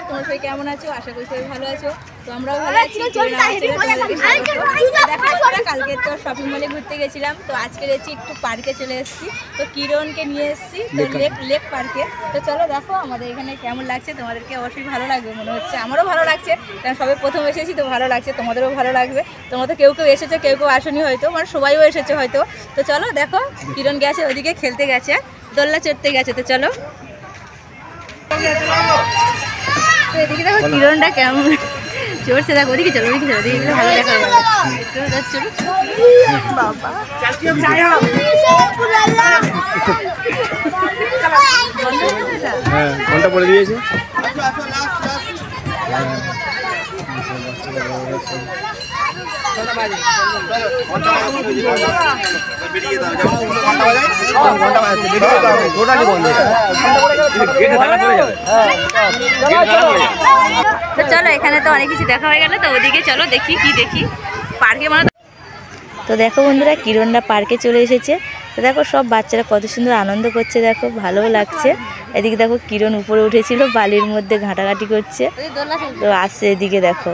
তোমরা সবাই কেমন আছো? আশা করি সবাই ভালো আছো। তো আমরাও ভালো আছি। কালকে তো শপিং মলে ঘুরতে গেছিলাম, তো আজকে এসেছি একটু পার্কে চলে এসেছি। তো কিরণকে নিয়ে এসেছি তো লেক পার্কে। তো চলো দেখো আমাদের এখানে কেমন লাগছে, তোমাদেরকে অবশ্যই ভালো লাগবে মনে হচ্ছে। আমারও ভালো লাগছে, কারণ সবাই প্রথম এসেছি তো ভালো লাগছে, তোমাদেরও ভালো লাগবে। তোমরা তো কেউ এসেছো, কেউ আসেনি হয়তো, মানে সবাইও এসেছে হয়তো। তো চলো দেখো কিরণ গেছে ওদিকে খেলতে গেছে, দোলনা চড়তে গেছে। তো চলো তো এদিকে দেখো কিরণটা কেমন চড়ছে, দেখো ওদিকে চলো, ওদিকে চলো, ওদিকে ভালো দেখা যাবে। চলো বাবা ঘন্টা পরে দিয়েছে। তো চলো এখানে তো অনেক কিছু দেখা হয়ে গেল, তো ওদিকে চলো দেখি কি দেখি পার্কে মানে। তো দেখো বন্ধুরা কিরণরা পার্কে চলে এসেছে। তো দেখো সব বাচ্চারা কত সুন্দর আনন্দ করছে, দেখো ভালোও লাগছে। এদিকে দেখো কিরণ উপরে উঠেছিল, বালির মধ্যে ঘাঁটাঘাঁটি করছে। তো আসছে এদিকে দেখো,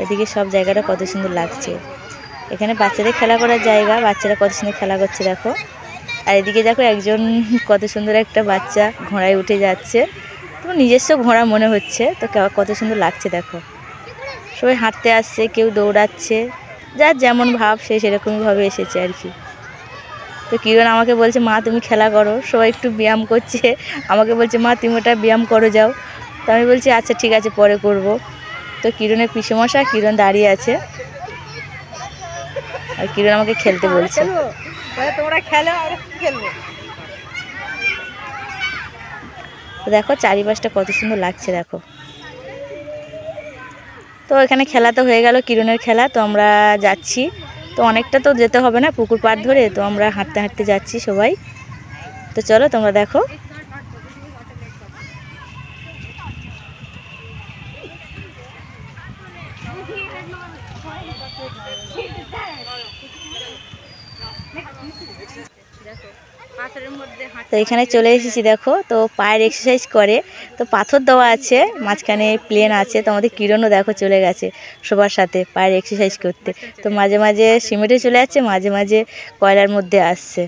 এদিকে সব জায়গাটা কত সুন্দর লাগছে। এখানে বাচ্চাদের খেলা করার জায়গা, বাচ্চারা কত সুন্দর খেলা করছে দেখো। আর এদিকে দেখো একজন কত সুন্দর একটা বাচ্চা ঘোড়ায় উঠে যাচ্ছে, তো নিজস্ব ঘোড়া মনে হচ্ছে। তো কত সুন্দর লাগছে দেখো, সবাই হাঁটতে আসছে, কেউ দৌড়াচ্ছে, যার যেমন ভাব সে সেরকমইভাবে এসেছে আর কি। তো কিরণ আমাকে বলছে মা তুমি খেলা করো, সবাই একটু ব্যায়াম করছে, আমাকে বলছে মা তুমি ওটা ব্যায়াম করো যাও। তো আমি বলছি আচ্ছা ঠিক আছে পরে করব। তো কিরণের পিসেমশাই কিরণ দাঁড়িয়ে আছে, আর কিরণ আমাকে খেলতে বলছে। তোমরা খেলো আর খেলবো। দেখো চারিপাশটা কত সুন্দর লাগছে দেখো। তো এখানে খেলা তো হয়ে গেল, কিরণের খেলা। তো আমরা যাচ্ছি, তো অনেকটা তো যেতে হবে না পুকুর পাড় ধরে, তো আমরা হাঁটতে হাঁটতে যাচ্ছি সবাই। তো চলো তোমরা দেখো। তো এখানে চলে এসেছি দেখো, তো পায়ের এক্সারসাইজ করে, তো পাথর দেওয়া আছে, মাঝখানে প্লেন আছে। তো আমাদের কিরণও দেখো চলে গেছে সবার সাথে পায়ের এক্সারসাইজ করতে। তো মাঝে মাঝে সিমেন্টে চলে যাচ্ছে, মাঝে মাঝে কয়লার মধ্যে আসছে,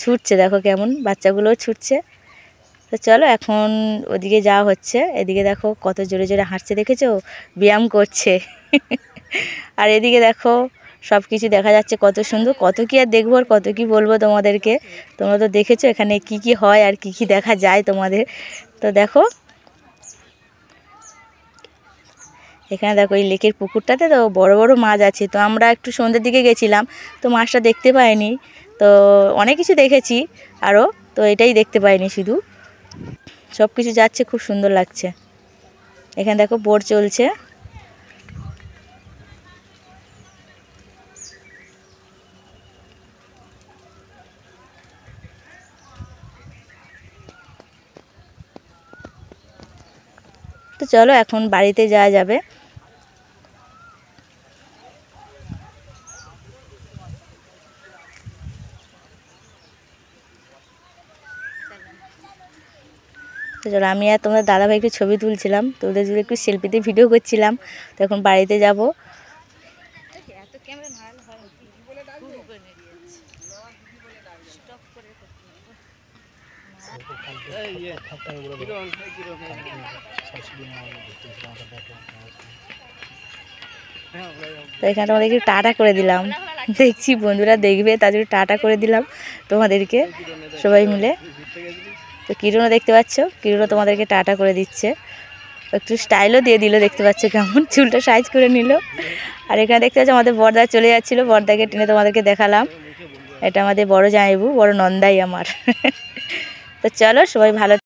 ছুটছে দেখো কেমন, বাচ্চাগুলোও ছুটছে। তো চলো এখন ওদিকে যাওয়া হচ্ছে। এদিকে দেখো কত জোরে জোরে হাঁটছে, দেখেছো ব্যায়াম করছে। আর এদিকে দেখো সব কিছু দেখা যাচ্ছে কত সুন্দর, কত কি আর দেখবো আর কত কি বলবো তোমাদেরকে। তোমরা তো দেখেছো এখানে কি কি হয় আর কি কি দেখা যায় তোমাদের। তো দেখো এখানে দেখো এই লেকের পুকুরটাতে তো বড় বড় মাছ আছে। তো আমরা একটু সন্ধ্যের দিকে গেছিলাম, তো মাছটা দেখতে পাইনি। তো অনেক কিছু দেখেছি আরও, তো এটাই দেখতে পাইনি শুধু। সব কিছু যাচ্ছে, খুব সুন্দর লাগছে। এখানে দেখো বোট চলছে। তো চলো এখন বাড়িতে যাওয়া যাবে। তো চলো আমি আর তোমাদের দাদাভাই একটু ছবি তুলছিলাম, তো ওদের যদি একটু সেলফিতে ভিডিও করছিলাম। তো এখন বাড়িতে যাব। তো এখানে তোমাদেরকে টাটা করে দিলাম, দেখছি বন্ধুরা দেখবে তার জন্য টাটা করে দিলাম তোমাদেরকে সবাই মিলে। তো কিরণও দেখতে পাচ্ছ, কিরণও তোমাদেরকে টাটা করে দিচ্ছে, একটু স্টাইলও দিয়ে দিল, দেখতে পাচ্ছ কেমন চুলটা সাইজ করে নিল। আর এখানে দেখতে পাচ্ছ আমাদের বড়দা চলে যাচ্ছিলো, বড়দাকে টেনে তোমাদেরকে দেখালাম। এটা আমাদের বড় জামাইবু, বড় নন্দাই আমার। তো চলো সবাই ভালো